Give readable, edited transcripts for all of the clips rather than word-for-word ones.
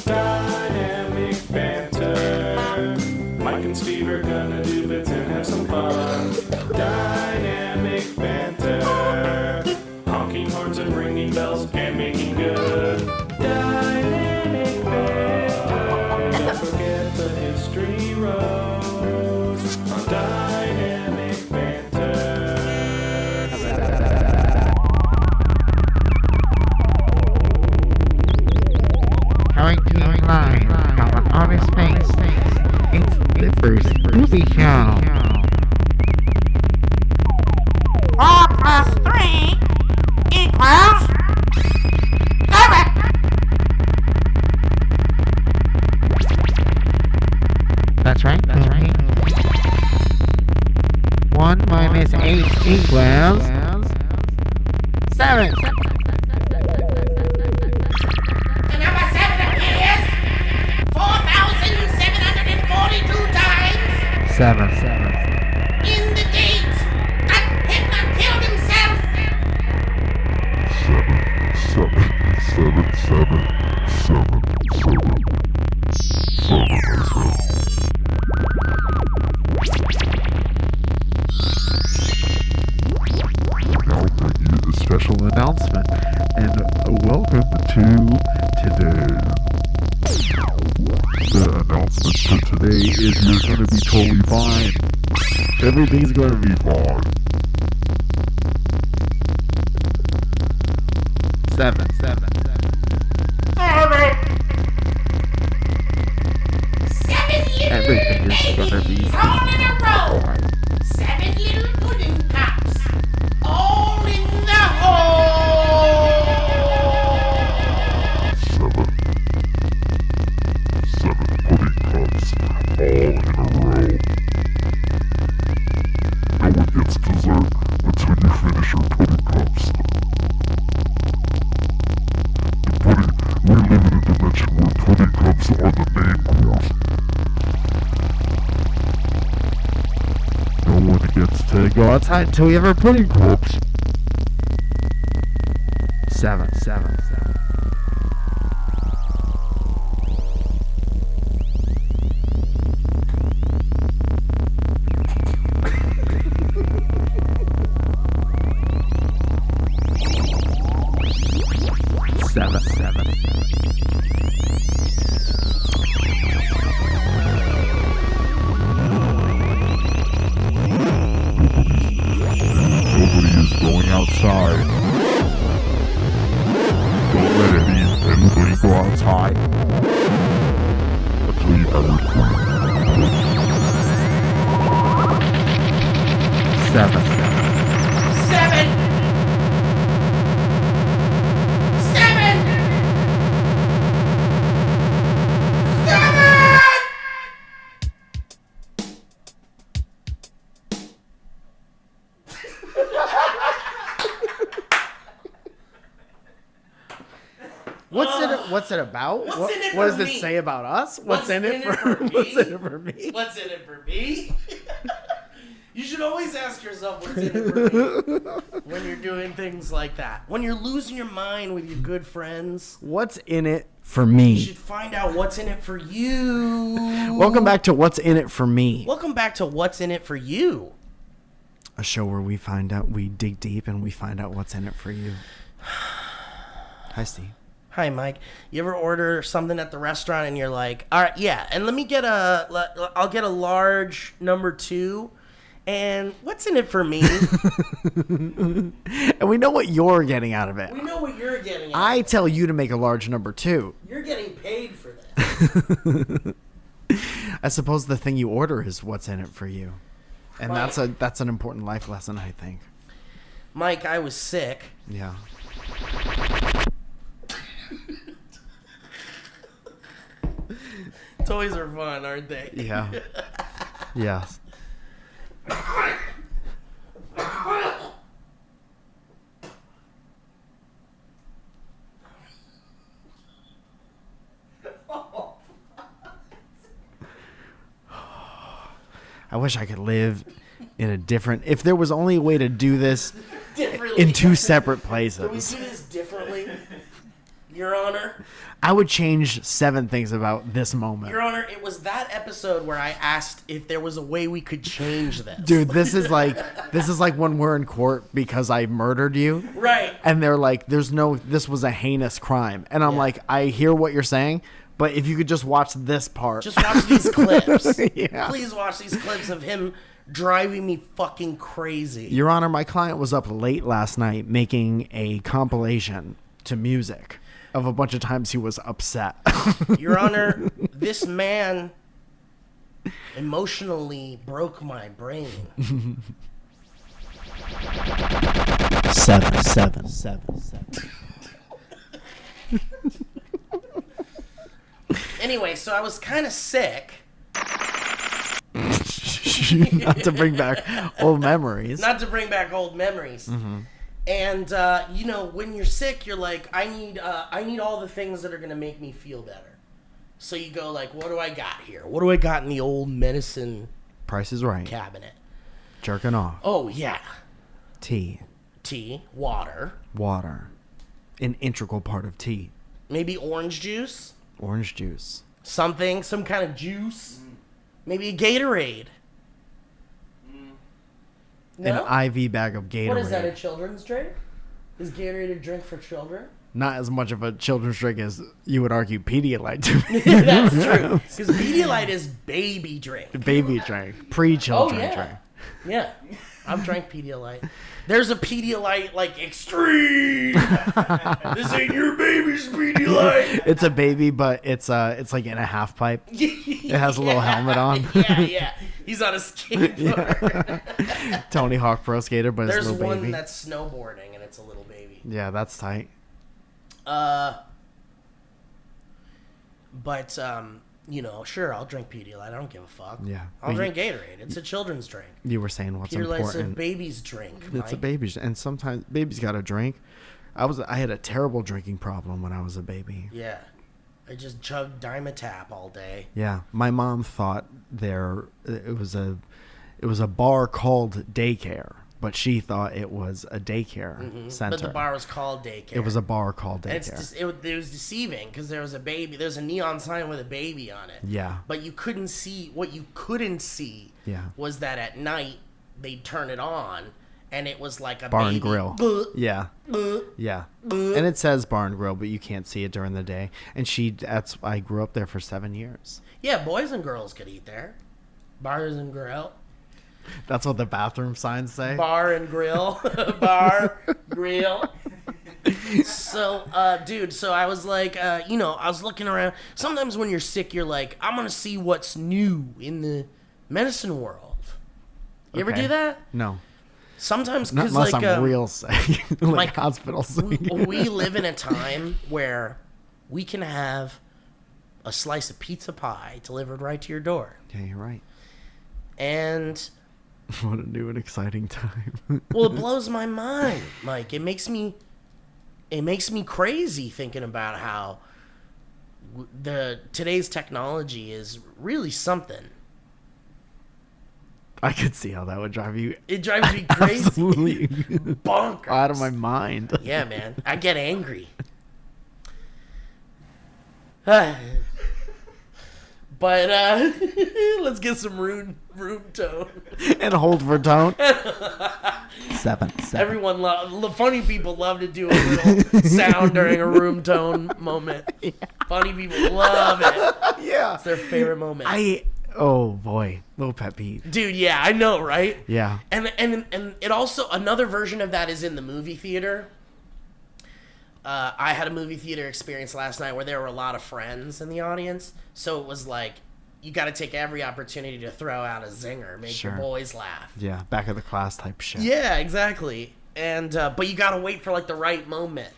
Dynamic banter. Mike and Steve are gonna do bits and have some fun. Dynamic banter. Honking horns and ringing bells and making good. Dynamic banter. Don't forget the history road on Dynamic banter. Coming to you live from an honest face. It's the first movie show. 4 plus 3 equals 7. That's right. 1 minus 8 equals 7. The number 7 appears 4,742 times 7. in the date that Hitler killed himself. Now bring you the special announcement, and welcome to today. The announcement for today is you're gonna be totally fine. Everything's gonna be fine. 7. 7 little Everything is gonna be babies all in a row. 7 little pudding cups all in the hole. 7 pudding cups all in a row. No one gets dessert until you finish your pudding cups. We live in a dimension where pudding cups are the main course. No one gets to go outside until we have our pudding cups. 7. Nobody is going outside. Don't let anybody go outside until you have your food. 7. 7 What's it about? What's in it what for does me? it say about us? What's in it for me? What's in it for me? What's in it for me? You should always ask yourself what's in it for me when you're doing things like that. When you're losing your mind with your good friends, What's in it for me? you should find out what's in it for you. Welcome back to What's in It for Me, Welcome back to What's in It for You. a show where we dig deep and we find out what's in it for you. Hi, Steve. Hi, Mike. You ever order something at the restaurant and you're like, all right, yeah, and I'll get a large number 2. And what's in it for me? And we know what you're getting out of it. We know what you're getting at. I tell you to make a large number 2. You're getting paid for that. I suppose the thing you order is what's in it for you. And Mike. that's an important life lesson, I think. Mike, I was sick. Yeah. Toys are fun, aren't they? Yeah. Yes. I wish I could live in a different... If there was only a way to do this in 2 separate places. Can we do this differently, Your Honor? I would change 7 things about this moment. Your Honor, it was that episode where I asked if there was a way we could change this. Dude, this is like when we're in court because I murdered you. Right. And they're like, this was a heinous crime. And I'm like, I hear what you're saying, but if you could just watch this part. Just watch these clips. Yeah. Please watch these clips of him driving me fucking crazy. Your Honor, my client was up late last night making a compilation to music of a bunch of times he was upset. Your Honor, this man emotionally broke my brain. 7. Anyway, so I was kind of sick. Not to bring back old memories. Not to bring back old memories. Mm-hmm. And you know, when you're sick, you're like, I need all the things that are gonna make me feel better. So you go like, what do I got here? What do I got in the old medicine Price is Right. cabinet? Jerking off. Oh yeah, Tea. water, an integral part of tea. maybe orange juice, Orange juice. some kind of juice, maybe a Gatorade. No? An IV bag of Gatorade. What is that, a children's drink? Is Gatorade a drink for children? Not as much of a children's drink as you would argue Pedialyte to be. That's true. Because Pedialyte is baby drink. Baby drink. Pre-children drink. Yeah. I've drank Pedialyte. There's a Pedialyte, like, extreme. This ain't your baby's Pedialyte. It's a baby, but it's like in a half pipe. It has a little helmet on. Yeah. He's on a skateboard. Tony Hawk Pro Skater, but There's it's a little baby. one that's snowboarding, and it's a little baby. Yeah, that's tight. But, you know, sure, I'll drink Pedialyte. I don't give a fuck. Yeah. I'll drink Gatorade. It's a children's drink. You were saying what's Pedialyte's important. a baby's drink, It's Mike. a baby's, and sometimes babies got to drink. I had a terrible drinking problem when I was a baby. Yeah. I just chugged Dimetap all day. Yeah, my mom thought it was a bar called daycare, but she thought it was a daycare center. But the bar was called daycare. It was a bar called And daycare. it was deceiving because there was a baby. There's a neon sign with a baby on it. Yeah. But you couldn't see. What you couldn't see was that at night they'd turn it on and it was like a Bar baby. and grill. Yeah. Yeah. And it says bar and grill, but you can't see it during the day. And I grew up there for 7 years. Yeah, boys and girls could eat there. Bars and grill. That's what the bathroom signs say. Bar and grill. Bar, grill. So, dude, so I was like, I was looking around. Sometimes when you're sick, you're like, I'm going to see what's new in the medicine world. You ever do that? No. Sometimes, Not because unless like, I'm real sick. Like hospital sick. we live in a time where we can have a slice of pizza pie delivered right to your door. Yeah, you're right. And what a new and exciting time. well, it blows my mind, Mike. It makes me crazy thinking about how today's technology is really something. I could see how that would drive you. It drives me crazy. Absolutely Bonkers. out of my mind. Yeah, man. I get angry. But let's get some room tone. And hold for tone. 7. Everyone funny people love to do a little sound during a room tone moment. Yeah. Funny people love it. Yeah. It's their favorite moment. Oh boy, little pet peeve. Dude, yeah, I know, right? Yeah. And it also, another version of that is in the movie theater. I had a movie theater experience last night where there were a lot of friends in the audience. So it was like, you got to take every opportunity to throw out a zinger, make your boys laugh. Yeah, back of the class type shit. Yeah, exactly. And but you got to wait for like the right moment.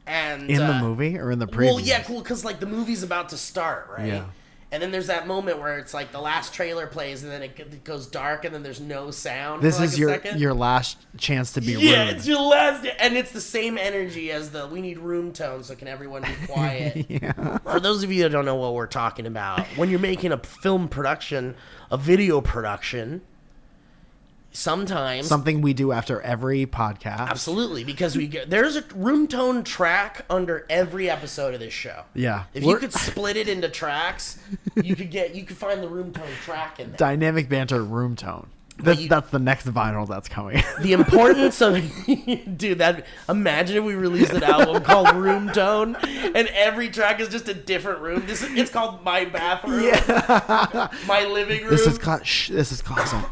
And in the movie or in the preview? Well, yeah, cool, because like the movie's about to start, right? Yeah. And then there's that moment where it's like the last trailer plays and then it goes dark and then there's no sound. This for like is a second. your last chance to be rude. Yeah, it's your last, and it's the same energy as we need room tone, so can everyone be quiet? Yeah. For those of you that don't know what we're talking about, when you're making a film production, a video production, sometimes. Something we do after every podcast. Absolutely, because there's a room tone track under every episode of this show. Yeah. If you could split it into tracks, you could find the room tone track in there. Dynamic Banter room tone. That's the next vinyl that's coming. The importance of dude, imagine if we released an album called Room Tone and every track is just a different room. It's called My Bathroom. Yeah. My Living Room. This is classic.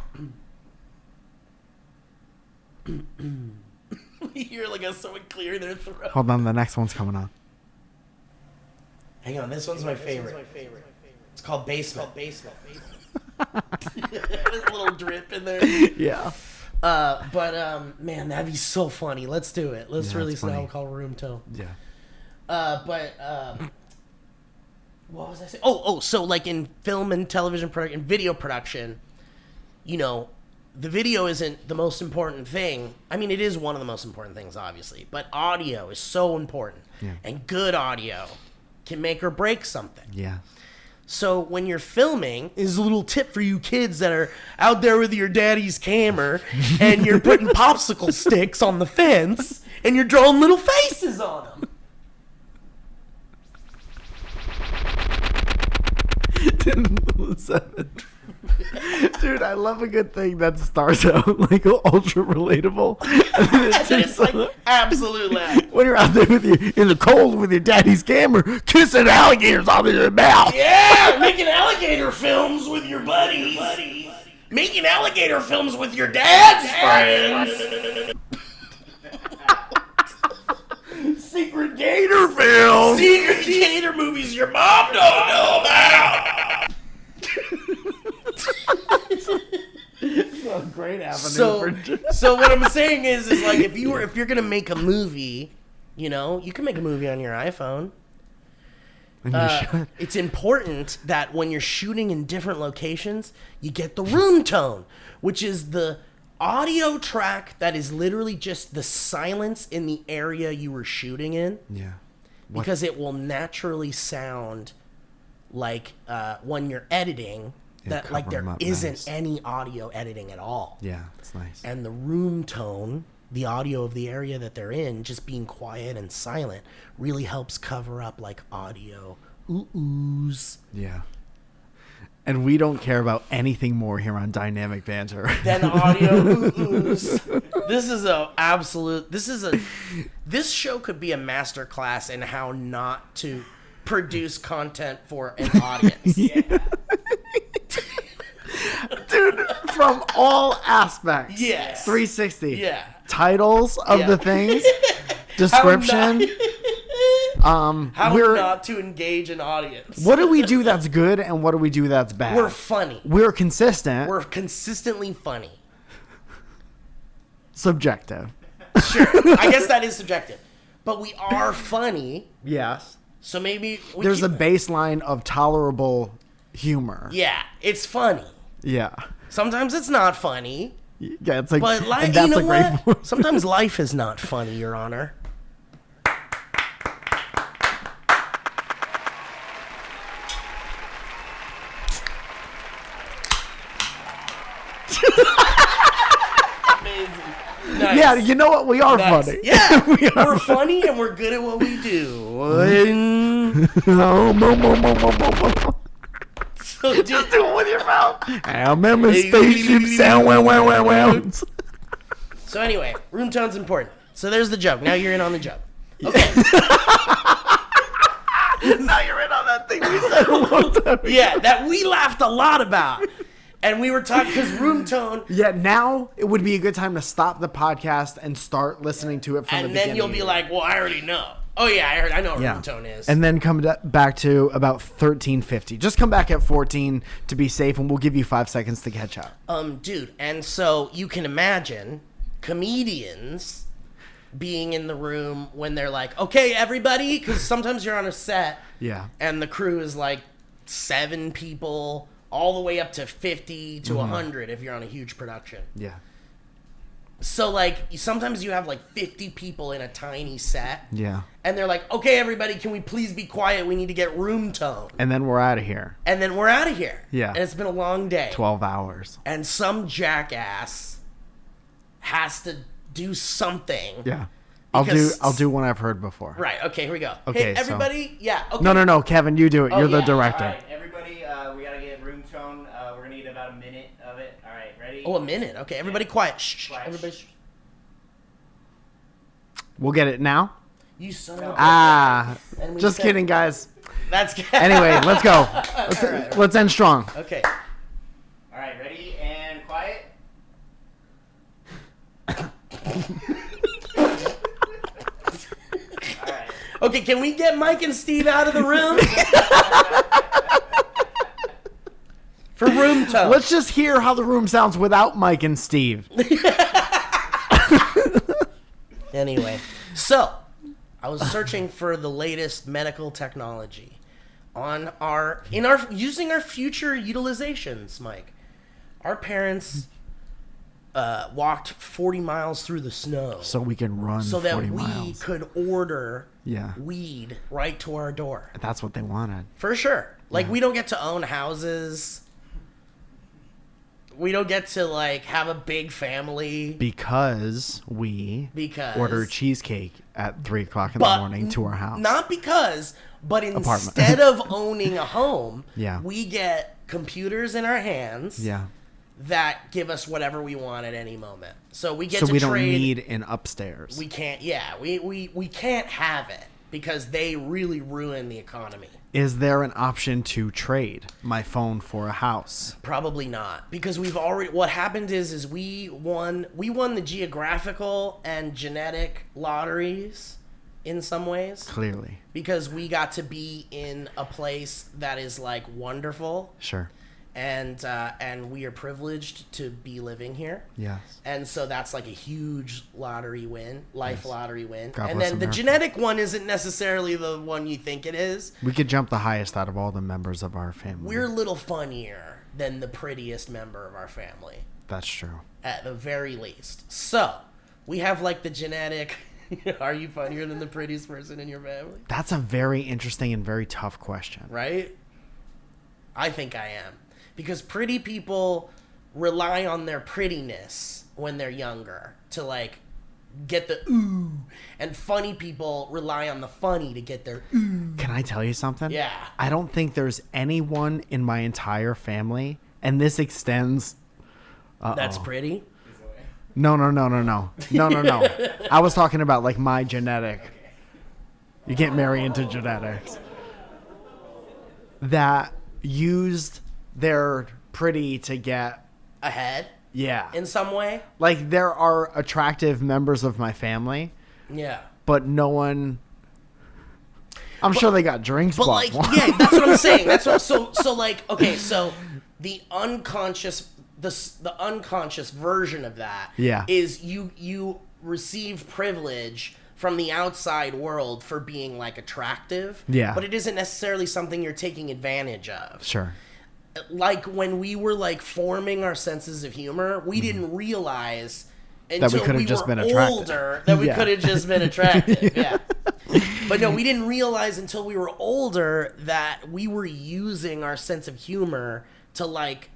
You hear like someone clear their throat. Hold on, the next one's coming on. Hang on, this one's my favorite. It's called Basement. There's a little drip in there. Yeah. Man, that'd be so funny. Let's do it. Let's release an album called Room Tone. Yeah. What was I saying? So like in film and television production, video production, the video isn't the most important thing. I mean, it is one of the most important things, obviously, but audio is so important. Yeah. And good audio can make or break something. Yeah. So when you're filming, is a little tip for you kids that are out there with your daddy's camera and you're putting popsicle sticks on the fence and you're drawing little faces on them. Dude, I love a good thing that starts out like ultra relatable. And then it It's like absolute laugh. when you're out there in the cold with your daddy's camera, kissing alligators out of your mouth. Yeah, making alligator films with your buddies. Making alligator films with your dad's friends. Secret gator film. Secret gator movies your mom don't know about. Great avenue. So what I'm saying is like if you're gonna make a movie, you can make a movie on your iPhone. It's important that when you're shooting in different locations, you get the room tone, which is the audio track that is literally just the silence in the area you were shooting in. Yeah. Because it will naturally sound like when you're editing that like there isn't any audio editing at all. Yeah, it's nice. And the room tone, the audio of the area that they're in, just being quiet and silent, really helps cover up like audio oohs. Yeah. And we don't care about anything more here on Dynamic Banter Then audio oohs. This show could be a master class in how not to produce content for an audience. Yeah. Dude, from all aspects. Yes. 360. Yeah. Titles of the things. Description. How we're not to engage an audience. What do we do that's good and what do we do that's bad? We're funny. We're consistent. We're consistently funny. Subjective. Sure. I guess that is subjective. But we are funny. Yes. So maybe there's a baseline of tolerable humor. Yeah, it's funny. Yeah. Sometimes it's not funny. Yeah, it's like, but and that's you know a great what? Sometimes life is not funny, Your Honor. Amazing. Nice. Yeah, you know what? We are funny. Yeah, we're funny and we're good at what we do. So just do it with your mouth. I remember spaceship sound. So anyway, room tone's important. So there's the joke. Now you're in on the joke. Okay. Now you're in on that thing we said a long time ago. Yeah, that we laughed a lot about. And we were talking, because room tone. Yeah, now it would be a good time to stop the podcast and start listening to it from the beginning. And then you'll be like, well, I already know. Oh, yeah, I know what room tone is. And then come back to about 13:50. Just come back at 14 to be safe, and we'll give you 5 seconds to catch up. Dude, and so you can imagine comedians being in the room when they're like, okay, everybody, because sometimes you're on a set. Yeah. And the crew is like 7 people, all the way up to 50 to 100 if you're on a huge production. Yeah. So, like, sometimes you have, like, 50 people in a tiny set. Yeah. And they're like, okay, everybody, can we please be quiet? We need to get room tone. And then we're out of here. And then we're out of here. Yeah. And it's been a long day. 12 hours. And some jackass has to do something. Yeah. Because- I'll do one I've heard before. Right. Okay. Here we go. Okay, Hey, everybody. Yeah. Okay. No, Kevin, you do it. Oh, You're the yeah. director. All right, everybody, we gotta get room tone. We're gonna need about a minute of it. All right, ready? Oh, a minute. Okay. Everybody, quiet. Shh. Quiet. Everybody. Shh. We'll get it now. You son of a. Ah, And we just said- kidding, guys. That's. Anyway, let's go. Let's end strong. Okay. All right, ready and quiet. All right. Okay. Can we get Mike and Steve out of the room? For room tone. Let's just hear how the room sounds without Mike and Steve. Anyway, so I was searching for the latest medical technology on using our future utilizations, Mike. Our parents walked 40 miles through the snow So we can run so 40 that we miles. could order Yeah. weed right to our door. That's what they wanted. For sure. Like, we don't get to own houses. We don't get to, like, have a big family. Because we order cheesecake at 3 o'clock in the But morning to our house. Not because, but Apartment. instead of owning a home, Yeah. we get computers in our hands Yeah. that give us whatever we want at any moment. So we get So to we don't trade. need an upstairs. We can't. Yeah, we can't have it because they really ruin the economy. Is there an option to trade my phone for a house? Probably not, because we've already. What happened is we won the geographical and genetic lotteries in some ways, Clearly. because we got to be in a place that is like wonderful, Sure. and we are privileged to be living here. Yes. And so that's like a huge lottery win, lottery win. God and bless then the America. genetic one isn't necessarily the one you think it is. We could jump the highest out of all the members of our family. We're a little funnier than the prettiest member of our family, That's true. at the very least. So we have like the genetic. Are you funnier than the prettiest person in your family? That's a very interesting and very tough question. Right? I think I am. Because pretty people rely on their prettiness when they're younger to like get the ooh. And funny people rely on the funny to get their ooh. Can I tell you something? Yeah. I don't think there's anyone in my entire family, and this extends. That's pretty. No. I was talking about like my genetic. You can't marry into genetics. That used their pretty to get. Ahead Yeah. in some way. Like there are attractive members of my family, Yeah. but no one. I'm sure they got drinks But bought like, for 'em. yeah, that's what I'm saying. That's what. So like, okay, so the unconscious, the unconscious version of that, Yeah. is you receive privilege from the outside world for being like attractive. Yeah. But it isn't necessarily something you're taking advantage of. Sure. Like when we were like forming our senses of humor, we didn't realize we until could have we just were been attractive. older that we Yeah. could have just been attractive. Yeah. But no, we didn't realize until we were older that we were using our sense of humor to like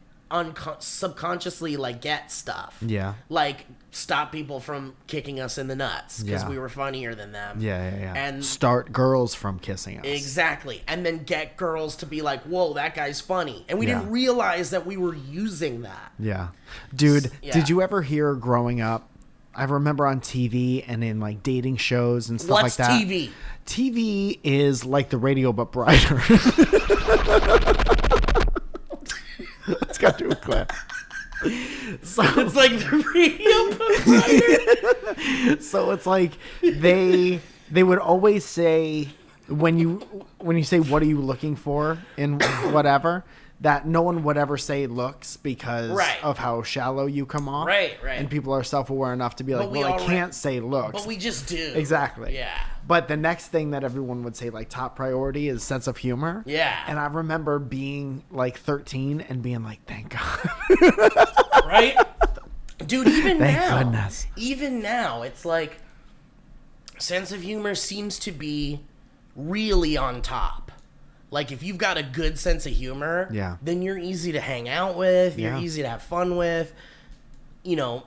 subconsciously like get stuff. Yeah. Like stop people from kicking us in the nuts because Yeah. we were funnier than them. Yeah. And start girls from kissing us. exactly. And then get girls to be like, whoa, that guy's funny. And we Yeah. didn't realize that we were using that. Yeah. Dude, Yeah. did you ever hear growing up? I remember on TV and in like dating shows and stuff What's like that. TV? TV is like the radio but brighter. Let's go to a clip. So It's like the radio. so it's like they would always say when you say what are you looking for in whatever, that no one would ever say looks because Right. of how shallow you come off. Right. And people are self-aware enough to be like, we well, I already- can't say looks. But we just do. Exactly. Yeah. But the next thing that everyone would say, like top priority, is sense of humor. Yeah. And I remember being like 13 and being like, thank God. Right? Dude, even Thank now. goodness. Even now, it's like sense of humor seems to be really on top. Like if you've got a good sense of humor, Yeah. then you're easy to hang out with, you're Yeah. easy to have fun with. You know,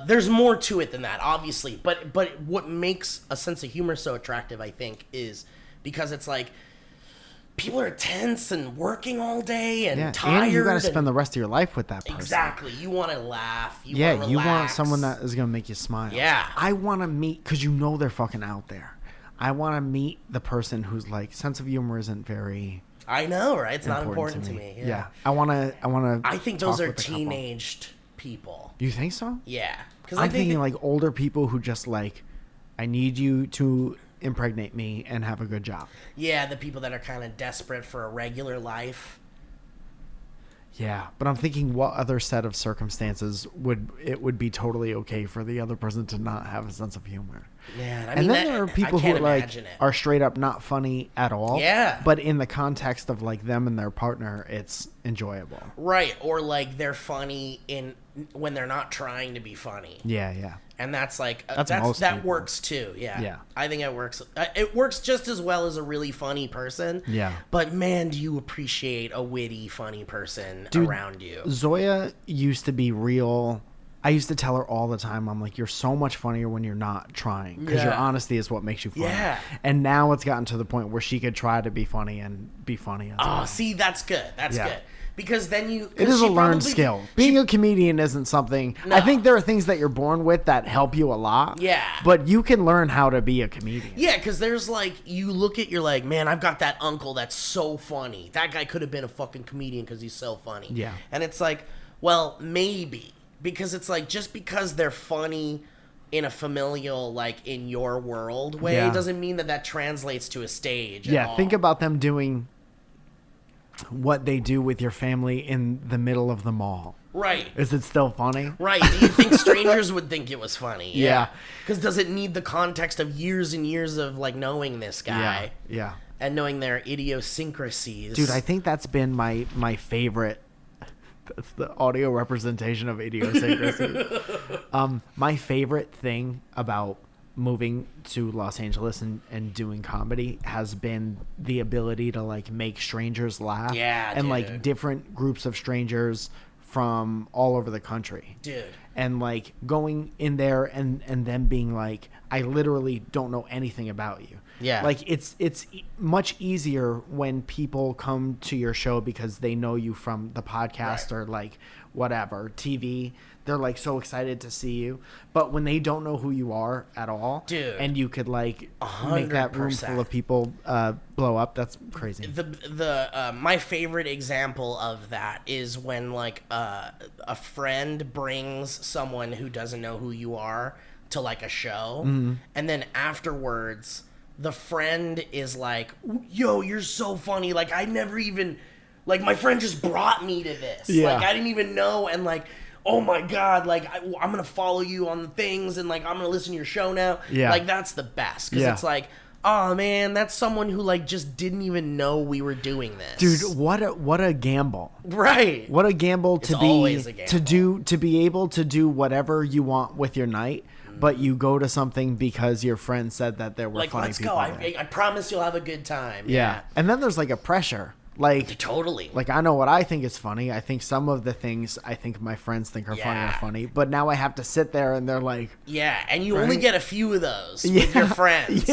there's more to it than that, obviously. But what makes a sense of humor so attractive, I think, is because it's like people are tense and working all day and tired. And you got to spend the rest of your life with that person. Exactly. You want to laugh. You Yeah, want to you want relax. someone that is going to make you smile. Yeah. I want to meet, because you know they're fucking out there. I want to meet the person who's like, sense of humor isn't very I know, right? It's not important important to me. Yeah. I want to. I think those are teenaged people. You think so? Yeah. Because I'm thinking like older people who just like, I need you to impregnate me and have a good job. Yeah, the people that are kind of desperate for a regular life. Yeah, but I'm thinking what other set of circumstances would be totally okay for the other person to not have a sense of humor. Man, I mean, And then there are people who like are straight up not funny at all. Yeah. But in the context of like them and their partner, it's enjoyable. Right, or like they're funny when they're not trying to be funny. Yeah, yeah. And that's like most that people. works too. Yeah. Yeah. I think it works. It works just as well as a really funny person. Yeah. But man, do you appreciate a witty, funny person Dude, around you? Zoya used to be real. I used to tell her all the time, I'm like, you're so much funnier when you're not trying. Because your Yeah. honesty is what makes you funny. Yeah. And now it's gotten to the point where she could try to be funny and be funny as well. Oh, see, that's good. That's Yeah. good. Because then you... It is a learned skill. Being a comedian isn't something... No. I think there are things that you're born with that help you a lot. Yeah. But you can learn how to be a comedian. Yeah, because there's like, you look at, you're like, man, I've got that uncle that's so funny. That guy could have been a fucking comedian because he's so funny. Yeah. And it's like, well, maybe. Because it's like, just because they're funny in a familial, like, in your world way, Yeah. doesn't mean that translates to a stage at Yeah, all. think about them doing what they do with your family in the middle of the mall. Right. Is it still funny? Right. Do you think strangers would think it was funny? Yeah. Because does it need the context of years and years of, like, knowing this guy? Yeah. And knowing their idiosyncrasies. Dude, I think that's been my favorite. That's the audio representation of idiosyncrasy. My favorite thing about moving to Los Angeles and doing comedy has been the ability to like make strangers laugh. Yeah, and like dude. different groups of strangers from all over the country. Dude. And like going in there and them being like, I literally don't know anything about you. Yeah. Like it's much easier when people come to your show because they know you from the podcast or like whatever, TV. They're like so excited to see you. But when they don't know who you are at all, Dude. and you could like make that room 100%. full of people blow up, that's crazy. The my favorite example of that is when like a friend brings someone who doesn't know who you are to like a show, and then afterwards the friend is like, yo, you're so funny, like I never even, like my friend just brought me to this, Yeah. like I didn't even know, and like, oh my god, like I'm gonna follow you on the things, and like I'm gonna listen to your show now. Yeah. Like that's the best, because Yeah. it's like, oh man, that's someone who like just didn't even know we were doing this. Dude, what a gamble. Right. What a gamble to It's be always a gamble. to be able to do whatever you want with your night, but you go to something because your friend said that there were Like, funny let's people go. there. I promise you'll have a good time. Yeah. And then there's like a pressure. Like Totally. like I know what I think is funny. I think some of the things I think my friends think are funny are Yeah. funny, but now I have to sit there and they're like, Yeah, and you only Right? get a few of those with Yeah. your friends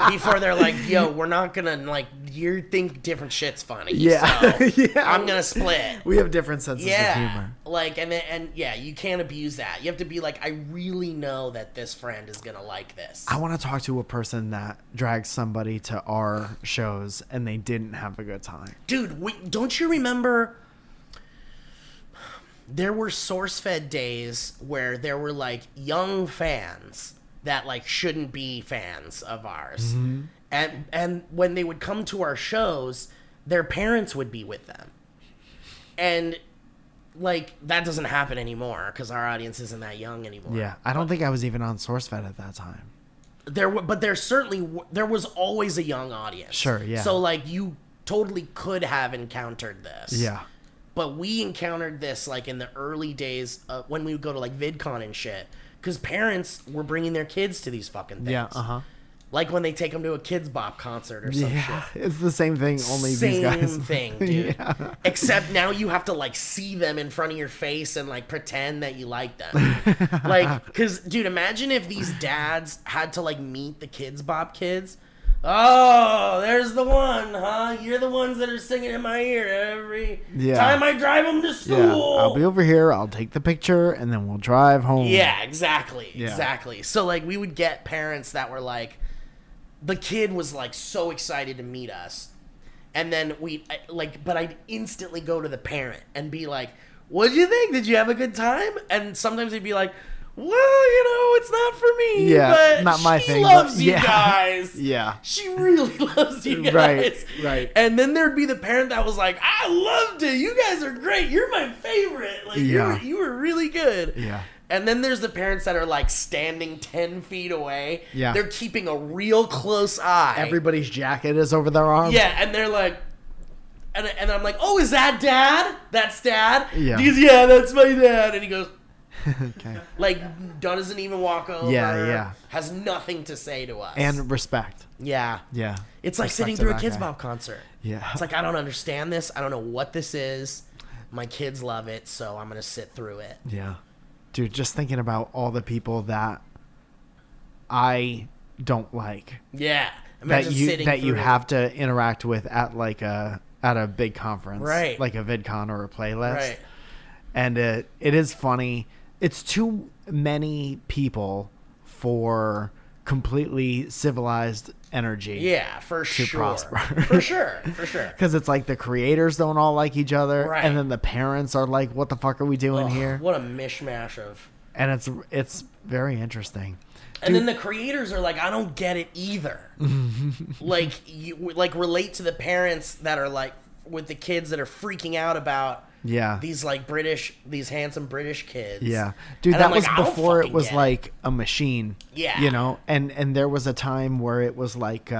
before they're like, yo, we're not gonna, like, you think different shit's funny. Yeah. So Yeah. I'm gonna split. we have different senses of Yeah. humor. Like, and yeah, you can't abuse that. You have to be like, I really know that this friend is gonna like this. I want to talk to a person that drags somebody to our shows and they didn't have a good time. Dude, don't you remember there were source-fed days where there were like young fans that like shouldn't be fans of ours, and when they would come to our shows, their parents would be with them, and like that doesn't happen anymore because our audience isn't that young anymore. Yeah, I don't think I was even on SourceFed at that time. But there was always a young audience. Sure, yeah. So like you totally could have encountered this. Yeah. But we encountered this like in the early days when we would go to like VidCon and shit, because parents were bringing their kids to these fucking things. Yeah, uh-huh. Like when they take them to a Kids Bop concert or some Yeah, shit. it's the same thing. Only these guys. Same thing, dude. Yeah. Except now you have to like see them in front of your face and like pretend that you like them. Like, cause dude, imagine if these dads had to like meet the Kids Bop kids. Oh, there's the one, huh? You're the ones that are singing in my ear every time I drive them to school. Yeah, I'll be over here. I'll take the picture, and then we'll drive home. Yeah, exactly. Yeah. Exactly. So, like, we would get parents that were like, the kid was, like, so excited to meet us. And then but I'd instantly go to the parent and be like, what'd you think? Did you have a good time? And sometimes they'd be like, well, it's not for me. Yeah, but not my she thing. loves but, you yeah. guys. Yeah. She really loves you guys. Right. And then there'd be the parent that was like, I loved it. You guys are great. You're my favorite. Like, you were really good. Yeah. And then there's the parents that are like standing 10 feet away. Yeah. They're keeping a real close eye. Everybody's jacket is over their arm. Yeah, and they're like, and I'm like, oh, is that Dad? That's Dad? Yeah. He goes, yeah, that's my dad. And he goes, Okay. like, doesn't even walk over. Yeah. Has nothing to say to us. And respect. Yeah. Yeah. It's like Respect sitting to through a that Kids guy. Bop concert. Yeah. It's like, I don't understand this. I don't know what this is. My kids love it, so I'm going to sit through it. Yeah. Dude, just thinking about all the people that I don't like. Yeah. That Imagine you sitting that you through- have to interact with at like a big conference. Right. Like a VidCon or a playlist. Right. And it is funny. It's too many people for completely civilized energy. Yeah, for sure. prosper. For sure. Because it's like the creators don't all like each other. Right. And then the parents are like, what the fuck are we doing Ugh, here? What a mishmash of... And it's very interesting. And then the creators are like, I don't get it either. Like, you relate to the parents that are like, with the kids that are freaking out about Yeah. these handsome British kids. Yeah. Dude, And that I'm like, was I don't before it fucking was get like a machine. Yeah. You know? And there was a time where it was like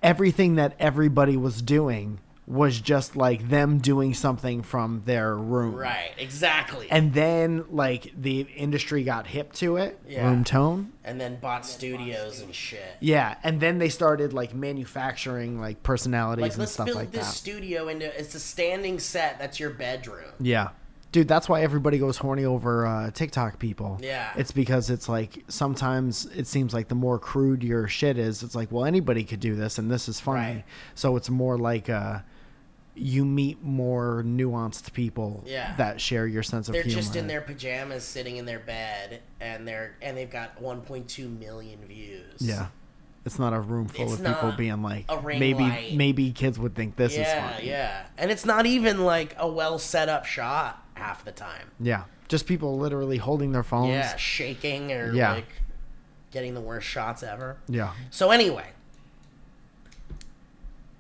everything that everybody was doing was just like them doing something from their room. Right, exactly. And then like the industry got hip to it, Yeah. room tone. And then bought studios and shit. Yeah, and then they started like manufacturing like personalities Like, and let's stuff build like this that. studio into... It's a standing set. That's your bedroom. Yeah. Dude, that's why everybody goes horny over TikTok people. Yeah. It's because it's like sometimes it seems like the more crude your shit is, it's like, well, anybody could do this and this is funny. Right. So it's more like you meet more nuanced people Yeah. that share your sense of They're humor. just in their pajamas sitting in their bed and they've got 1.2 million views. Yeah. It's not a room full It's of people not being like, a ring light. maybe kids would think this is funny. Yeah. And it's not even like a well set up shot half the time. Yeah. Just people literally holding their phones. Yeah, shaking or Yeah. like getting the worst shots ever. Yeah. So anyway,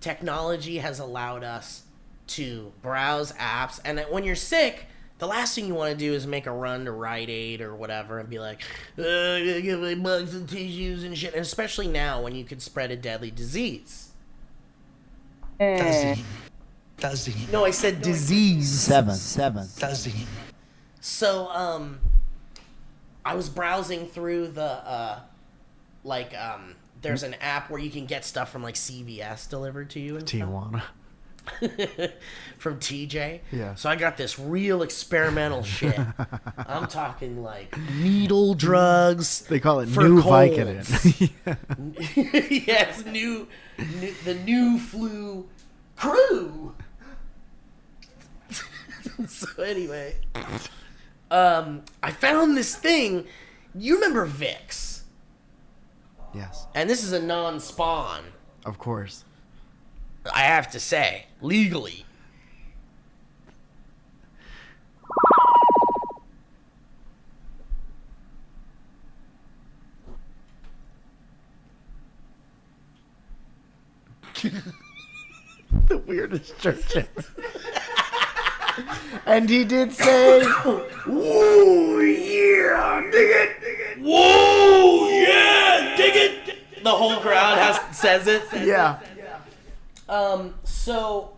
technology has allowed us to browse apps, and when you're sick, the last thing you want to do is make a run to Rite Aid or whatever and be like, I gotta get my bugs and tissues and shit, and especially now when you could spread a deadly disease. No, I said disease. Seven. So, I was browsing through the, there's an app where you can get stuff from, like, CVS delivered to you and stuff. Tijuana. From TJ. Yeah. So I got this real experimental shit. I'm talking, like, needle drugs. They call it for new colds. Vicodin. Yeah, it's the new flu crew. So anyway, I found this thing. You remember Vicks? Yes, And this is a non-spawn. of course. I have to say, legally. The weirdest church. And he did say, Whoa, yeah, dig it. Whoa, yeah, dig it. The whole crowd says it. yeah. So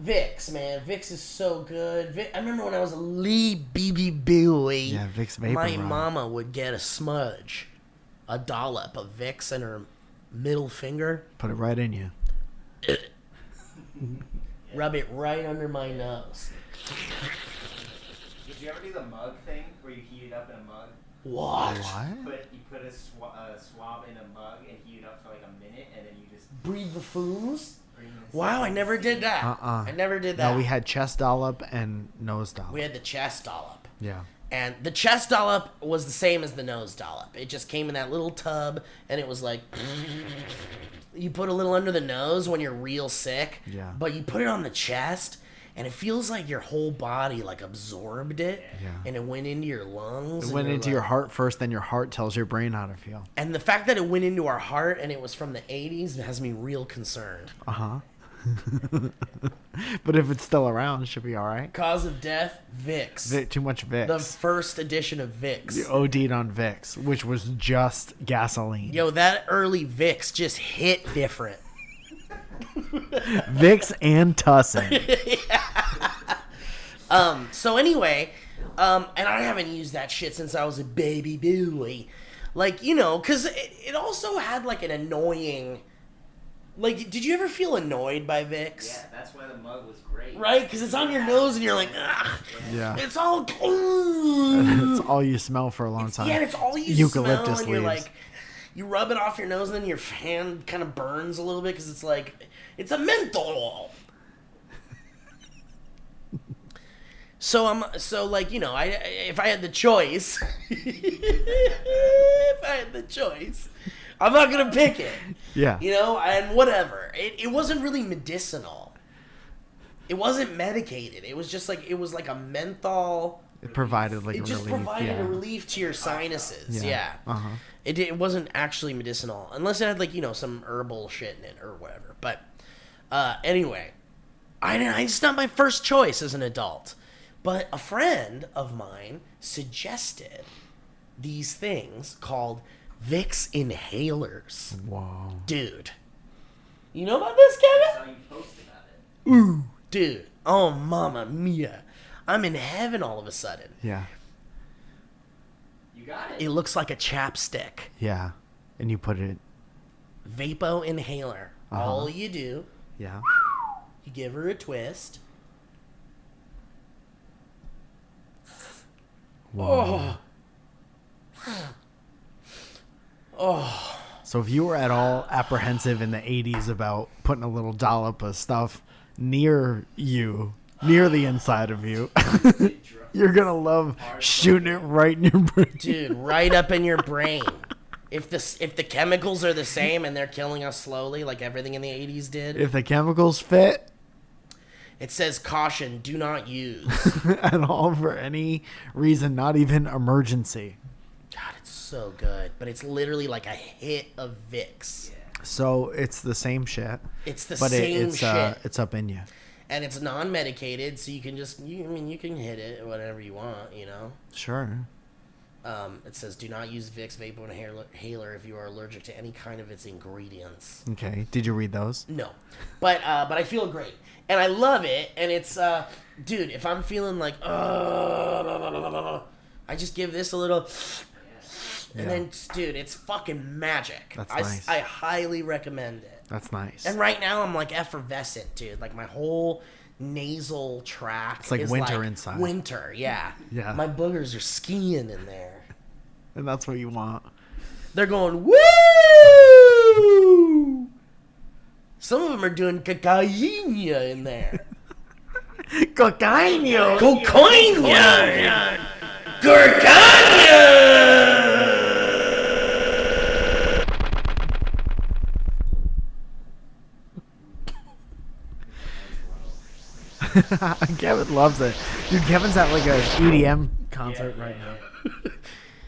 Vicks, man, Vicks is so good. I remember when I was a wee baby boy. Yeah, Vicks VapoInhaler. My mama would get a smudge a dollop of Vicks in her middle finger. Put it right in you. Rub it right under my nose. Did you ever do the mug thing where you heat it up in a mug? What? You put a swab in a mug and heat it up for like a minute, and then you just Breathe the fumes? bring this. Wow, I never did that. I never did that. No, we had chest dollop and nose dollop. We had the chest dollop. Yeah. And the chest dollop was the same as the nose dollop. It just came in that little tub, and it was like, you put a little under the nose when you're real sick. Yeah. But you put it on the chest, and it feels like your whole body like absorbed it. Yeah. And it went into your lungs. It went into your heart first, then your heart tells your brain how to feel. And the fact that it went into our heart and it was from the 80s has me real concerned. Uh-huh. But if it's still around, it should be all right. Cause of death, Vicks. Too much Vicks. The first edition of Vicks. You OD'd on Vicks, which was just gasoline. Yo, that early Vicks just hit different. Vicks and Tussin. So anyway, and I haven't used that shit since I was a baby boy. Like, you know, because it also had like an annoying... Like, did you ever feel annoyed by Vicks? Yeah, that's why the mug was great. Right? Because it's on your nose and you're like, ugh. Yeah. It's all... It's all you smell for a long time. Yeah, it's all you Eucalyptus smell, and you're leaves. like, you rub it off your nose, and then your hand kind of burns a little bit because it's like, it's a menthol. So like, you know, if I had the choice, I'm not gonna pick it. Yeah. You know, and whatever. It wasn't really medicinal. It wasn't medicated. It was just like, it was like a menthol. It provided like It a just relief. provided Yeah. a relief to your sinuses. Yeah. Uh-huh. It wasn't actually medicinal. Unless it had like, you know, some herbal shit in it or whatever. But anyway, it's not my first choice as an adult. But a friend of mine suggested these things called Vicks inhalers. Whoa. Dude. You know about this, Kevin? I saw you post about it. Ooh, dude. Oh, mamma mia. I'm in heaven all of a sudden. Yeah. You got it. It looks like a chapstick. Yeah. And you put it... VapoInhaler. All you do, Yeah. you give her a twist. Whoa. Oh. So if you were at all apprehensive in the 80s about putting a little dollop of stuff near you, near the inside of you, you're going to love shooting it right in your brain. Dude, right up in your brain. If the chemicals are the same and they're killing us slowly like everything in the 80s did, If the chemicals fit it says caution, do not use. at all for any reason, not even emergency. God, it's so good. But it's literally like a hit of Vicks. So it's the same shit. It's the But same it's shit. it's up in you. And it's non-medicated, so you can just, you can hit it whatever you want, you know? Sure. It says, do not use Vicks VapoInhaler if you are allergic to any kind of its ingredients. Okay. Did you read those? No. But I feel great. And I love it. And it's, dude, if I'm feeling like, I just give this a little, and then, dude, it's fucking magic. That's nice. I highly recommend it. That's nice. And right now I'm like effervescent, dude. Like my whole nasal tract It's like is winter like inside. Winter, yeah. Yeah. My boogers are skiing in there. And that's what you want. They're going, woo! Some of them are doing cocaine in there. Cocaine. Cocaine! Cocaine! Kevin loves it. Dude, Kevin's at like a EDM concert right now.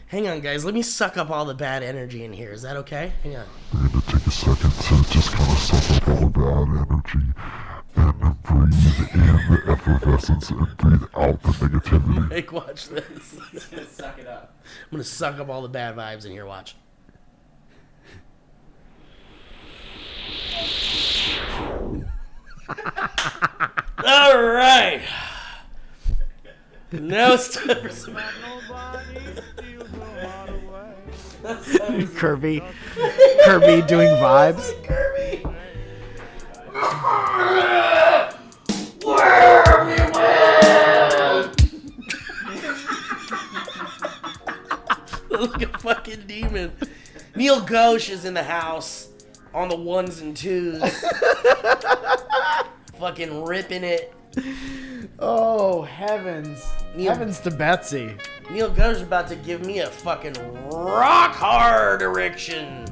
Hang on, guys. Let me suck up all the bad energy in here. Is that okay? Hang on. We're going to take a second to just kind of suck up all the bad energy and breathe in the effervescence and breathe out the negativity. Nick, watch this. He's gonna suck it up. I'm going to suck up all the bad vibes in here. Watch. All right. Now it's time for some. Kirby doing vibes. Kirby. Like a fucking demon. Neil Ghosh is in the house on the ones and twos. Fucking ripping it. Oh, heavens. Heavens to Betsy. Neil Ghosh is about to give me a fucking rock hard erection.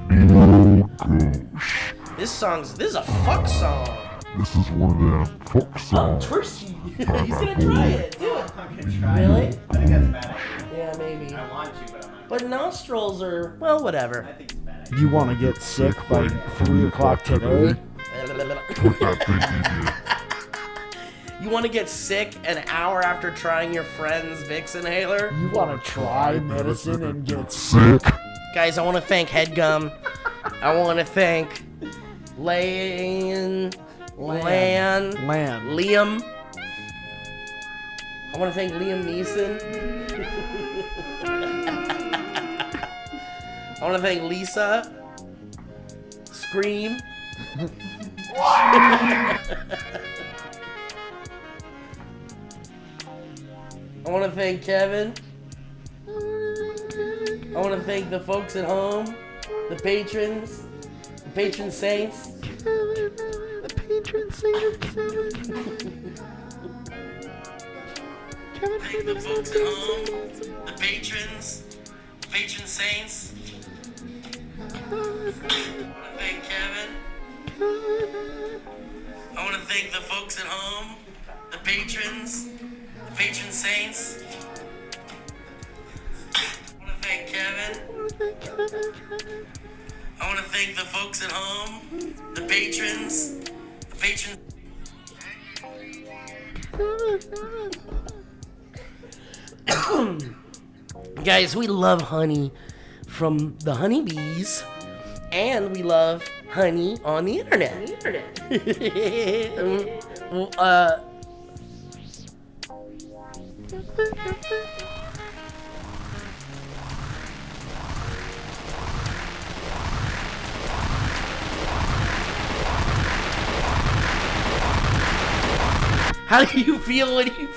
This is a fuck song. This is one of them folk songs. Twisty. He's gonna try it. Do it. I'm gonna try. Really? I think that's a bad idea. Yeah, maybe. I want to, but I'm not. But nostrils are, well, whatever. I think it's a bad idea. You want to get sick by 3 o'clock today? Put that thing in you. You want to get sick an hour after trying your friend's Vicks inhaler? You want to try medicine and get Sick. Guys, I want to thank Headgum. I want to thank Liam. I want to thank Liam Neeson. I want to thank Lisa. Scream. I want to thank Kevin. I want to thank the folks at home, the patrons, the patron saints. the patron saint. Kevin, Thank the folks at home, the patrons, patron saints. I want to thank Kevin. I want to thank the folks at home, the patrons, the patron saints. I want to thank Kevin. I want to thank the folks at home, the patrons, the patron. Guys, we love honey from the honeybees, and we love honey on the internet. How do you feel when you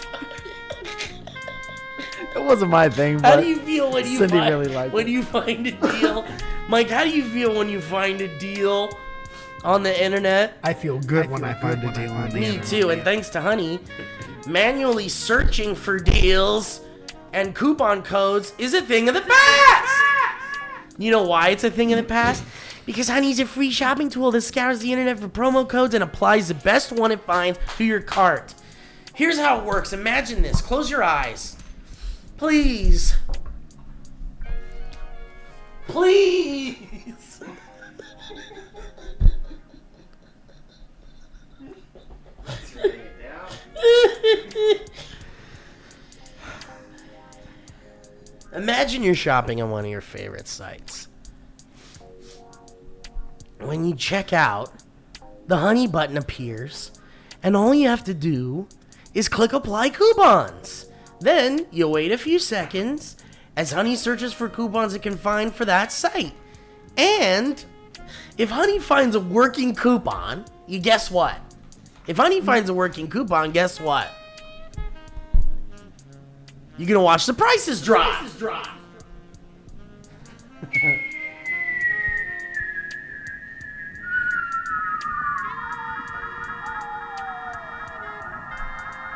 It wasn't my thing, but How do you feel when you Cindy find, really liked when it. you find a deal? Mike, how do you feel when you find a deal on the internet? I feel good when I find a deal on the Me internet. too, and thanks to Honey, manually searching for deals and coupon codes is a thing of the past. You know why it's a thing of the past? Because Honey's a free shopping tool that scours the internet for promo codes and applies the best one it finds to your cart. Here's how it works. Imagine this. Close your eyes. Please. Please. Let's write it down. Imagine you're shopping on one of your favorite sites. When you check out, the Honey button appears, and all you have to do is click Apply Coupons. Then you wait a few seconds as Honey searches for coupons it can find for that site. And if Honey finds a working coupon, you guess what? If Honey finds a working coupon, guess what? You're gonna watch the prices drop.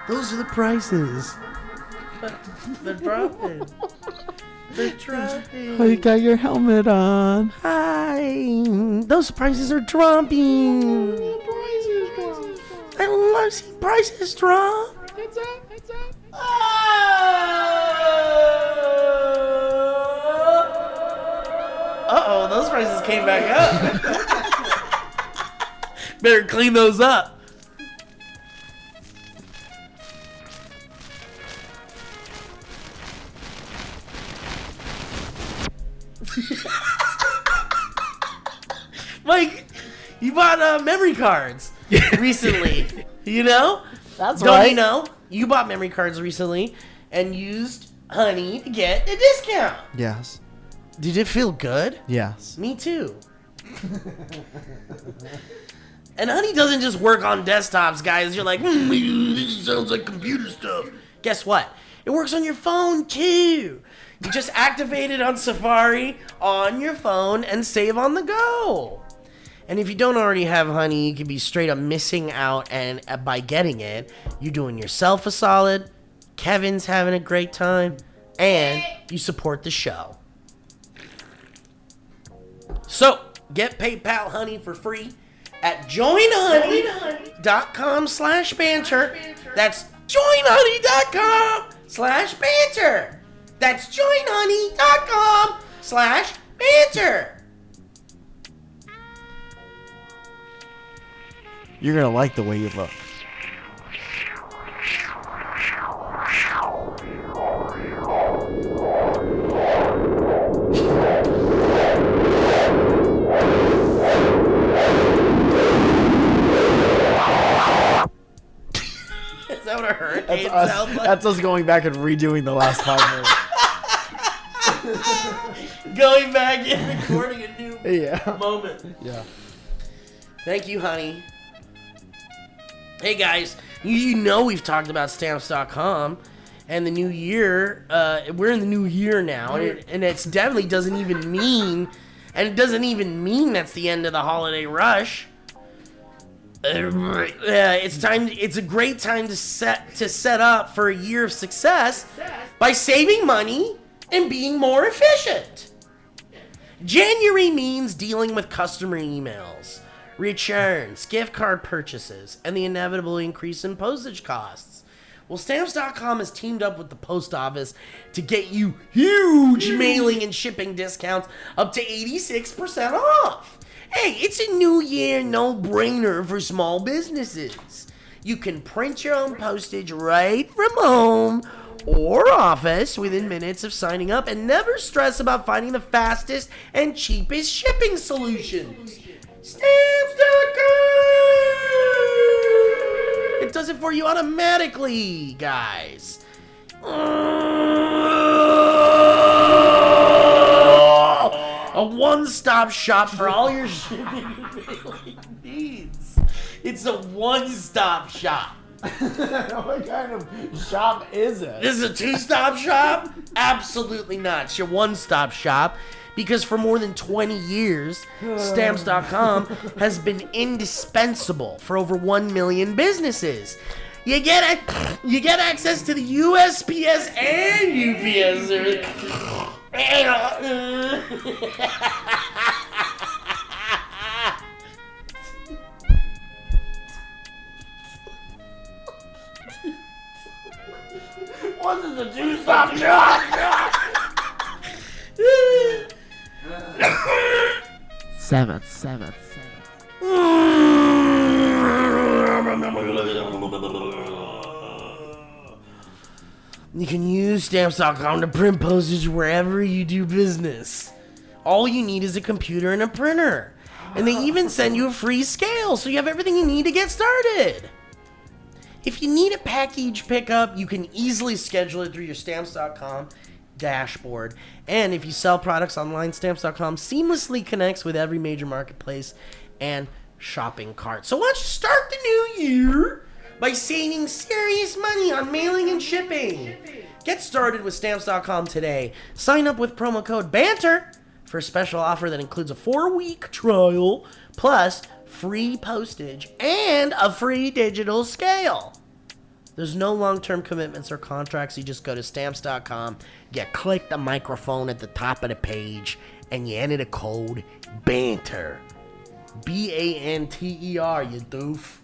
Those are the prices. They're dropping. They're dropping. Oh, you got your helmet on. Hi. Those prices are dropping. I love seeing prices drop. Uh-oh, those prices came back up. Better clean those up. Mike, you bought memory cards recently. You know? That's Don't right. you know? You bought memory cards recently and used Honey to get a discount. Yes. Did it feel good? Yes. Me too. And honey doesn't just work on desktops, guys. You're like, this sounds like computer stuff. Guess what? It works on your phone too. You just activate it on Safari on your phone and save on the go. And if you don't already have honey, you could be straight up missing out, and by getting it, you're doing yourself a solid, Kevin's having a great time, and you support the show. So, get PayPal honey for free at joinhoney.com/banter. That's joinhoney.com/banter. That's joinhoney.com/banter. You're gonna like the way you look. Is that what a hurricane sounds like? That's us going back and redoing the last 5 minutes. Going back and recording a new moment. Yeah. Thank you, honey. Hey, guys. You know we've talked about Stamps.com and the new year. We're in the new year now, and it definitely doesn't even mean, and it doesn't even mean that's the end of the holiday rush. It's time. It's a great time to set up for a year of success by saving money and being more efficient. January means dealing with customer emails, returns, gift card purchases, and the inevitable increase in postage costs. Well, Stamps.com has teamed up with the post office to get you huge mailing and shipping discounts up to 86% off. Hey, it's a new year no-brainer for small businesses. You can print your own postage right from home or office within minutes of signing up and never stress about finding the fastest and cheapest shipping solutions. Stamps.com! It does it for you automatically, guys. A one-stop shop for all your shipping and mailing needs. It's a one-stop shop. What kind of shop is it? This is a two-stop shop? Absolutely not. It's your one-stop shop because for more than 20 years, Stamps.com has been indispensable for over 1 million businesses. You get access to the USPS and UPS service. What is a two-stop shop? Seven. You can use Stamps.com to print postage wherever you do business. All you need is a computer and a printer. And they even send you a free scale, so you have everything you need to get started. If you need a package pickup, you can easily schedule it through your Stamps.com dashboard. And if you sell products online, Stamps.com seamlessly connects with every major marketplace and shopping cart. So why don't you start the new year by saving serious money on mailing and shipping? Get started with Stamps.com today. Sign up with promo code BANTER for a special offer that includes a 4-week trial plus free postage and a free digital scale. There's no long-term commitments or contracts. You just go to Stamps.com, you click the microphone at the top of the page, and you enter the code BANTER. BANTER, you doof.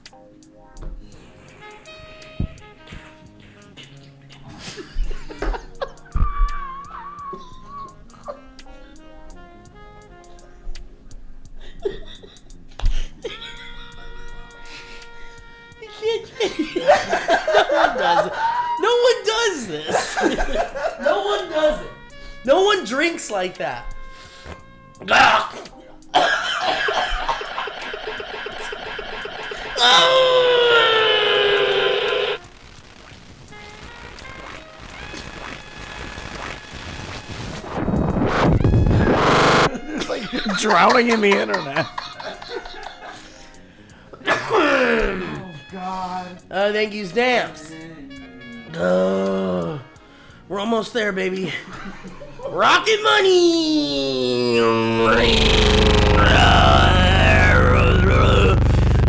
No one does this. No one does it. No one drinks like that. drowning in the internet. Thank you, Stamps. We're almost there, baby. Rocket money!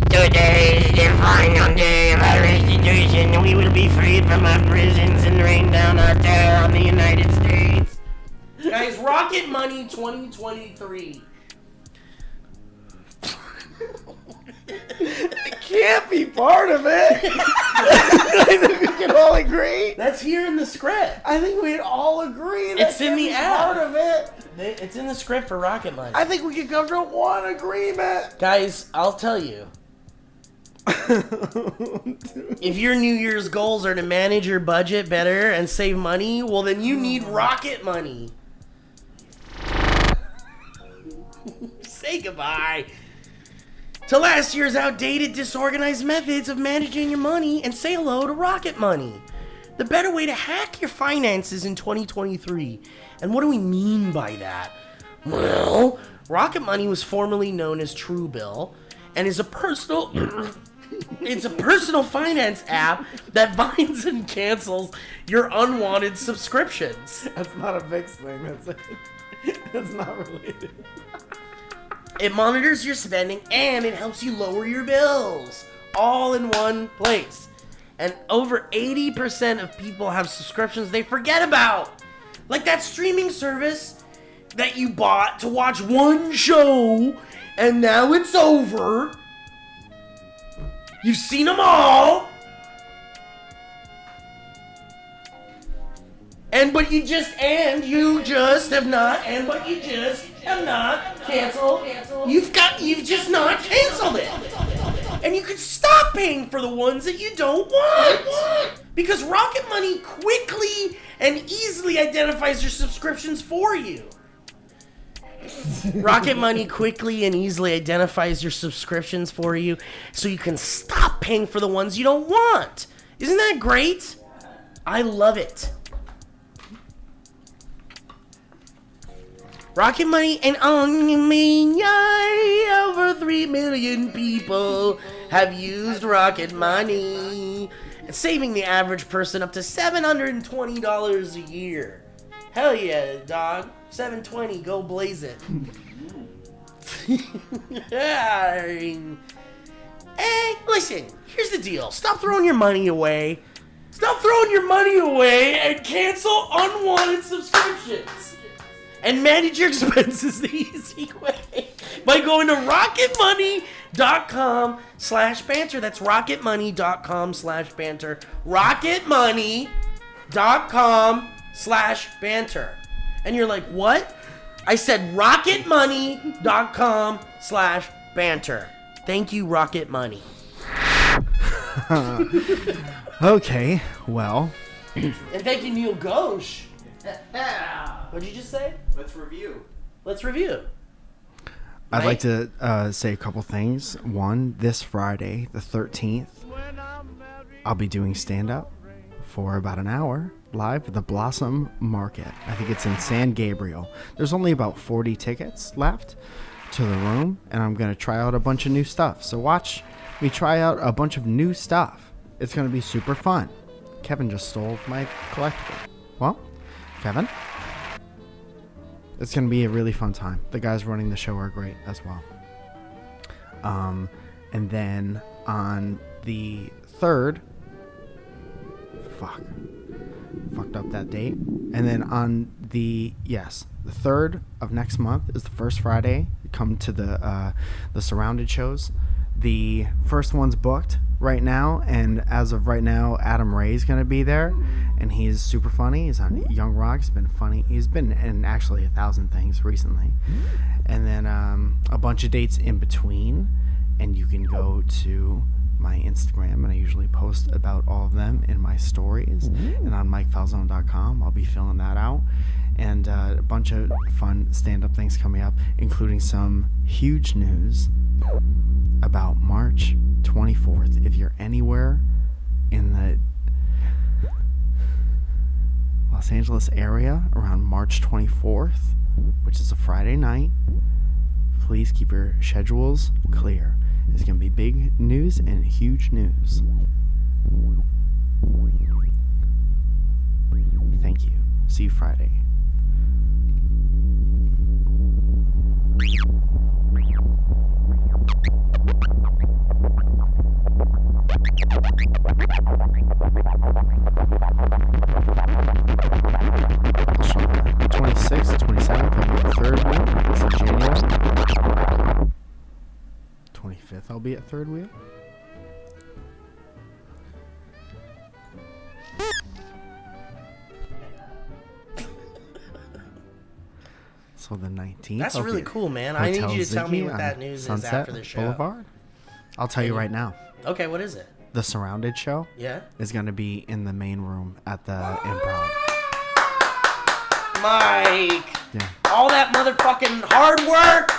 Today is the final day of our restitution. We will be freed from our prisons and rain down our terror on the United States. Guys, Rocket Money 2023. Can't be part of it. I think we can all agree. That's here in the script. I think we'd all agree. It's in the app. Part of it. It's in the script for Rocket Money. I think we can come to one agreement. Guys, I'll tell you. If your New Year's goals are to manage your budget better and save money, well, then you need Rocket Money. Say goodbye to last year's outdated, disorganized methods of managing your money and say hello to Rocket Money, the better way to hack your finances in 2023. And what do we mean by that? Well, Rocket Money was formerly known as Truebill and is a personal it's a personal finance app that finds and cancels your unwanted subscriptions. That's not a Vicks thing. That's not related. It monitors your spending and it helps you lower your bills, all in one place. And over 80% of people have subscriptions they forget about. Like that streaming service that you bought to watch one show and now it's over. You've seen them all. But you just have not canceled. You've just not canceled it. And you can stop paying for the ones that you don't want. Because Rocket Money quickly and easily identifies your subscriptions for you. Rocket Money quickly and easily identifies your subscriptions for you so you can stop paying for the ones you don't want. Isn't that great? I love it. Rocket Money and over 3 million people have used Rocket Money, saving the average person up to $720 a year. Hell yeah, dog. 720, go blaze it. Hey, listen, here's the deal. Stop throwing your money away. Stop throwing your money away and cancel unwanted subscriptions. And manage your expenses the easy way by going to rocketmoney.com/banter. That's rocketmoney.com/banter. rocketmoney.com/banter. And you're like, what? I said rocketmoney.com/banter. Thank you, Rocket Money. Okay, well. And thank you, Neil Ghosh. What'd you just say? Let's review. I'd like to say a couple things. One, this Friday, the 13th, I'll be doing stand-up for about an hour live at the Blossom Market. I think it's in San Gabriel. There's only about 40 tickets left to the room, and I'm going to try out a bunch of new stuff. So watch me try out a bunch of new stuff. It's going to be super fun. Kevin just stole my collectible. Well, Kevin, it's going to be a really fun time. The guys running the show are great as well. And then on the 3rd, fucked up that date. And then on the 3rd of next month is the first Friday. Come to the surrounded shows. The first one's booked right now, and as of right now, Adam Ray's gonna be there, and he's super funny. He's on Young Rock. He's been funny. He's been in actually 1,000 Things recently, and then a bunch of dates in between. And you can go to my Instagram, and I usually post about all of them in my stories, and on MikeFalzone.com. I'll be filling that out, and a bunch of fun stand-up things coming up, including some huge news about March 24th. If you're anywhere in the Los Angeles area around March 24th, which is a Friday night, please keep your schedules clear. It's going to be big news and huge news. Thank you. See you Friday. So, 26th, 27th, I'll be at third wheel. It's in January. 25th, I'll be at third wheel. So the 19th. That's I'll be really at cool, man. I need Hotel you to tell me Ziggy what that on news is Sunset after the show. Boulevard. I'll tell you right now. Okay, what is it? The Surrounded show Yeah? is going to be in the main room at the Improv. Mike! Yeah. All that motherfucking hard work!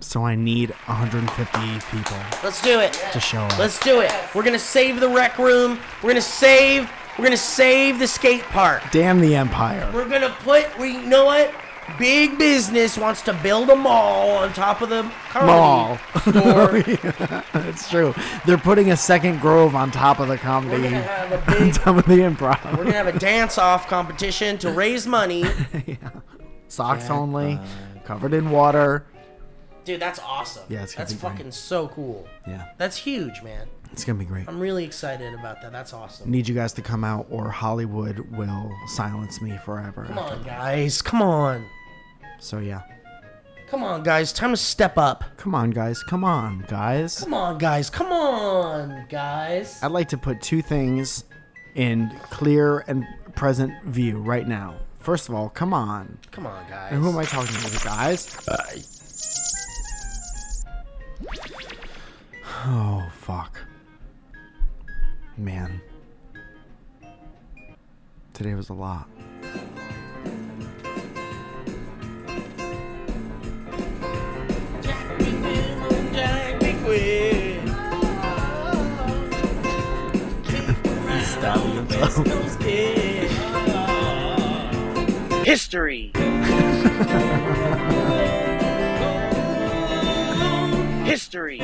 So I need 150 people Let's do it. to show up. Let's do it. We're gonna save the rec room. We're gonna save the skate park. Damn the Empire. We're gonna you know what? Big business wants to build a mall on top of the Mall. comedy store. That's true. They're putting a second Grove on top of the comedy. We're gonna have a on big. top of the Improv. We're gonna have a dance-off competition to raise money. Socks only, covered in water. Dude, that's awesome. Yeah, it's gonna that's be great. fucking so cool. Yeah, That's huge, man. it's gonna be great. I'm really excited about that. That's awesome. Need you guys to come out, or Hollywood will silence me forever. Come on, guys. Come on. So yeah, Come on, guys. Time to step up. come on, guys. Come on, guys. Come on, guys. Come on, guys. I'd like to put two things in clear and present view right now. First of all, come on. Come on, guys. And who am I talking to, guys? Oh, fuck. Man. Today was a lot. History. History.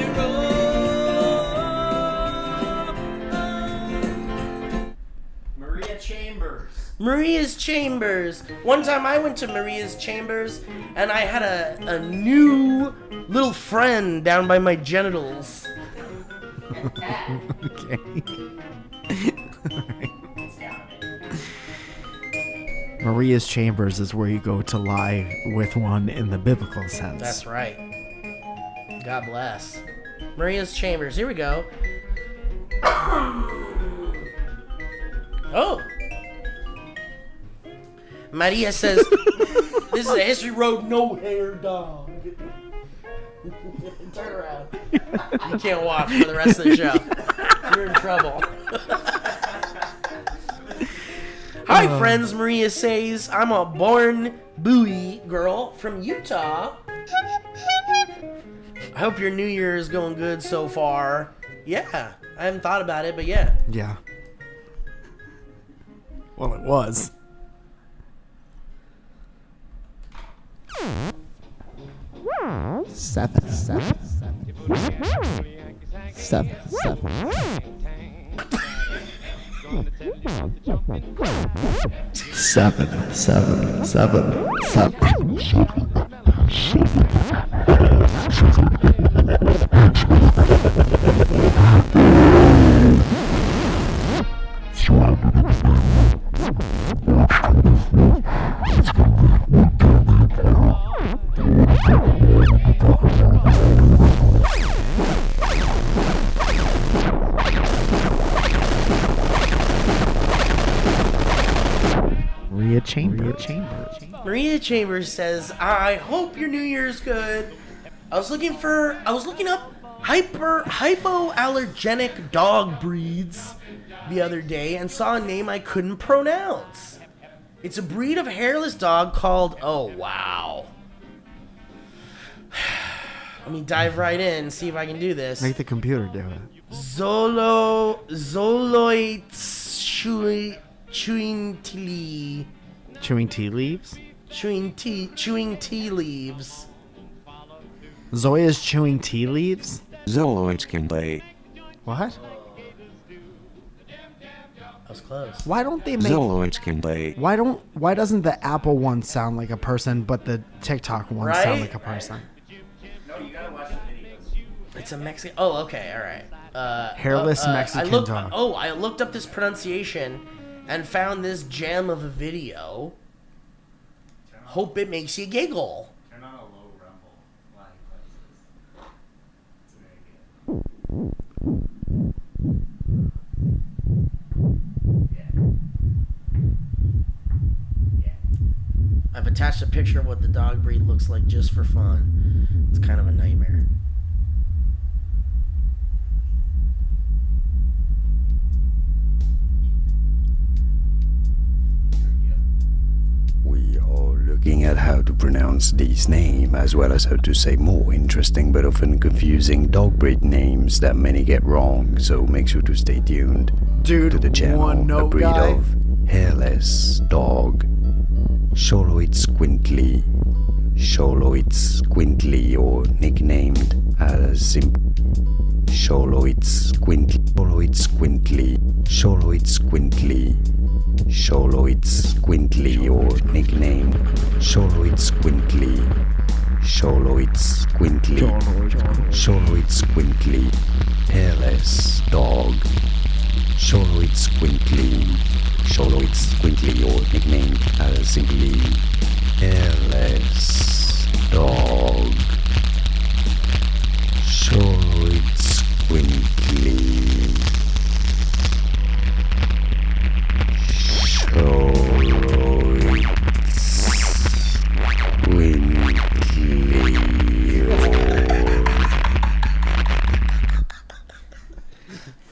Maria Chambers. Maria's Chambers. One time I went to Maria's Chambers and I had a new little friend down by my genitals. Okay. Maria's Chambers is where you go to lie with one in the biblical sense. That's right. God bless. Maria's Chambers. Here we go. Oh. Maria says, this is a History Road no-hair dog. Turn around. You can't watch for the rest of the show. You're in trouble. Hi, friends, Maria says. I'm a born Bowie girl from Utah. I hope your New Year is going good so far. Yeah, I haven't thought about it, but yeah. Yeah. Well, it was. Seven. Maria Chambers says, I hope your New Year's good. I was looking up hypoallergenic dog breeds the other day and saw a name I couldn't pronounce. It's a breed of hairless dog called, oh wow. Let me dive right in and see if I can do this. Make the computer do it. XOLOITCUINTLI. Chewing tea leaves? Chewing tea leaves. Zoya's chewing tea leaves? XOLOITCUINTLI. What? That was close. Why don't they make... XOLOITCUINTLI. Why doesn't the Apple one sound like a person, but the TikTok one Right? sound like a person? No, you gotta watch the videos. It's a Mexican. Oh, okay, all right. Hairless Mexican dog. I looked up this pronunciation and found this gem of a video. Hope it makes you giggle. Turn on a low rumble. Like, what's this? Yeah. I've attached a picture of what the dog breed looks like just for fun. It's kind of a nightmare. We are looking at how to pronounce these names, as well as how to say more interesting but often confusing dog breed names that many get wrong, so make sure to stay tuned Dude, to the channel. one note A breed guy. of hairless dog, XOLOITCUINTLI. XOLOITCUINTLI, or nicknamed as simple XOLOITCUINTLI. XOLOITCUINTLI. XOLOITCUINTLI, or nicknamed XOLOITCUINTLI. XOLOITCUINTLI. Hairless dog. XOLOITCUINTLI. XOLOITCUINTLI, or nicknamed as simply hairless dog. XOLOITCUINTLI.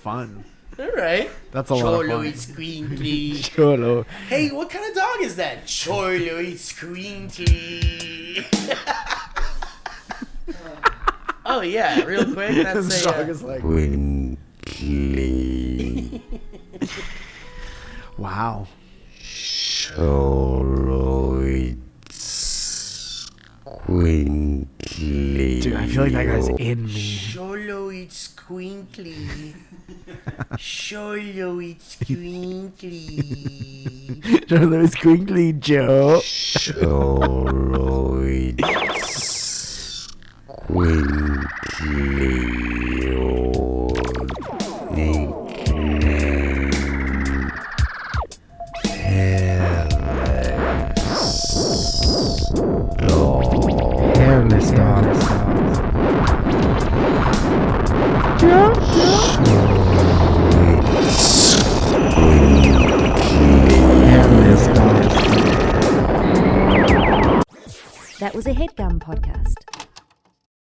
Fun. All right. That's a lot of fun. Xoloitzcuintli. Cholo. Hey, what kind of dog is that? Xoloitzcuintli. Oh yeah, real quick. That's This a. dog is like, Quintly. wow. XOLOITCUINTLI. Dude, I feel like that guy's in me. Xoloitzcuintli. Xoloitzcuintli. Cholo is quickly, Joe. XOLOITCUINTLI.